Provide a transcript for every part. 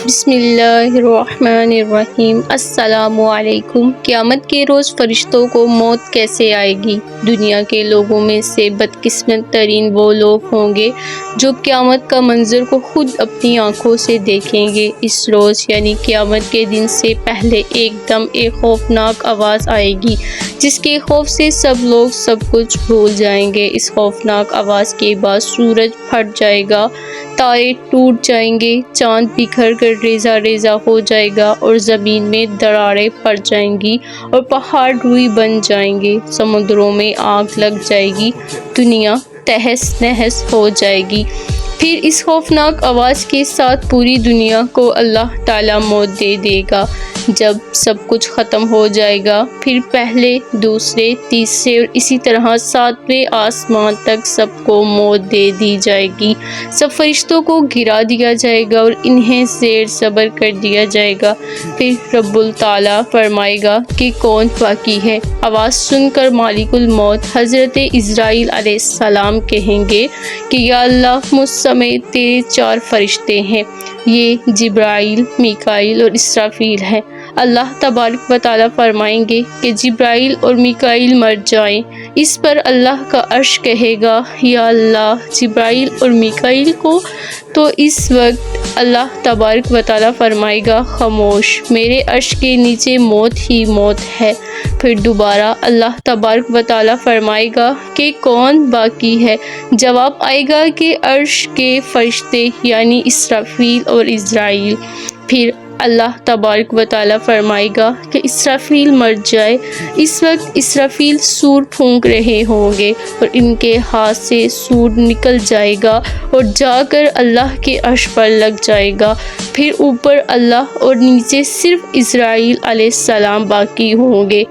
بسم اللہ الرحمن الرحیم۔ السلام علیکم۔ قیامت کے روز فرشتوں کو موت کیسے آئے گی؟ دنیا کے لوگوں میں سے بدقسمت ترین وہ لوگ ہوں گے جو قیامت کا منظر کو خود اپنی آنکھوں سے دیکھیں گے۔ اس روز یعنی قیامت کے دن سے پہلے ایک دم ایک خوفناک آواز آئے گی جس کے خوف سے سب لوگ سب کچھ بھول جائیں گے۔ اس خوفناک آواز کے بعد سورج پھٹ جائے گا، تارے ٹوٹ جائیں گے، چاند بکھر کر ریزہ ریزہ ہو جائے گا اور زمین میں دراڑیں پڑ جائیں گی اور پہاڑ روئی بن جائیں گے، سمندروں میں آگ لگ جائے گی، دنیا تہس نہس ہو جائے گی۔ پھر اس خوفناک آواز کے ساتھ پوری دنیا کو اللہ تعالیٰ موت دے دے گا۔ جب سب کچھ ختم ہو جائے گا پھر پہلے، دوسرے، تیسرے اور اسی طرح ساتویں آسمان تک سب کو موت دے دی جائے گی۔ سب فرشتوں کو گرا دیا جائے گا اور انہیں زیر زبر کر دیا جائے گا۔ پھر رب تعالیٰ فرمائے گا کہ کون باقی ہے؟ آواز سن کر مالک الموت حضرت عزرائیل علیہ السلام کہیں گے کہ یا اللہ، مجھ سمیت تیرے 4 فرشتے ہیں، یہ جبرائیل، میکائیل اور اسرافیل ہیں۔ اللہ تبارک و تعالیٰ فرمائیں گے کہ جبرائیل اور میکائیل مر جائیں۔ اس پر اللہ کا عرش کہے گا یا اللہ، جبرائیل اور میکائیل کو؟ تو اس وقت اللہ تبارک و تعالیٰ فرمائے گا خاموش، میرے عرش کے نیچے موت ہی موت ہے۔ پھر دوبارہ اللہ تبارک و تعالیٰ فرمائے گا کہ کون باقی ہے؟ جواب آئے گا کہ عرش کے فرشتے یعنی اسرافیل اور عزرائیل۔ پھر اللہ تبارک و تعالیٰ فرمائے گا کہ اسرافیل مر جائے۔ اس وقت اسرافیل سور پھونک رہے ہوں گے اور ان کے ہاتھ سے سور نکل جائے گا اور جا کر اللہ کے عرش پر لگ جائے گا۔ پھر اوپر اللہ اور نیچے صرف عزرائیل علیہ السلام باقی ہوں گے۔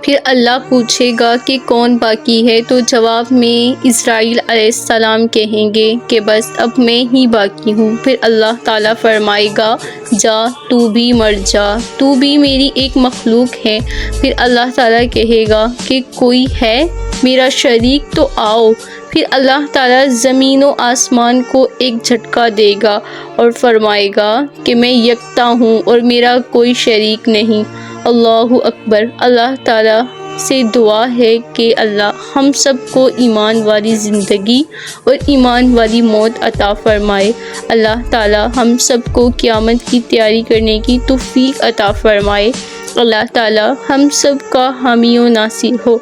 پھر اللہ پوچھے گا کہ کون باقی ہے؟ تو جواب میں عزرائیل علیہ السلام کہیں گے کہ بس اب میں ہی باقی ہوں۔ پھر اللہ تعالیٰ فرمائے گا جا، تو بھی مر جا، تو بھی میری ایک مخلوق ہے۔ پھر اللہ تعالیٰ کہے گا کہ کوئی ہے میرا شریک تو آؤ۔ پھر اللہ تعالیٰ زمین و آسمان کو ایک جھٹکا دے گا اور فرمائے گا کہ میں یکتا ہوں اور میرا کوئی شریک نہیں۔ اللہ اکبر۔ اللہ تعالیٰ سے دعا ہے کہ اللہ ہم سب کو ایمان والی زندگی اور ایمان والی موت عطا فرمائے۔ اللہ تعالیٰ ہم سب کو قیامت کی تیاری کرنے کی توفیق عطا فرمائے۔ اللہ تعالیٰ ہم سب کا حامی و ناصر ہو،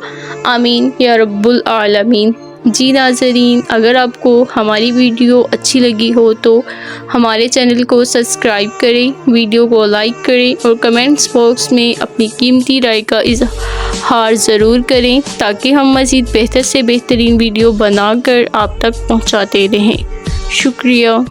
آمین یا رب العالمین۔ جی ناظرین، اگر آپ کو ہماری ویڈیو اچھی لگی ہو تو ہمارے چینل کو سبسکرائب کریں، ویڈیو کو لائک کریں اور کمنٹس باکس میں اپنی قیمتی رائے کا اظہار ضرور کریں تاکہ ہم مزید بہتر سے بہترین ویڈیو بنا کر آپ تک پہنچاتے رہیں۔ شکریہ۔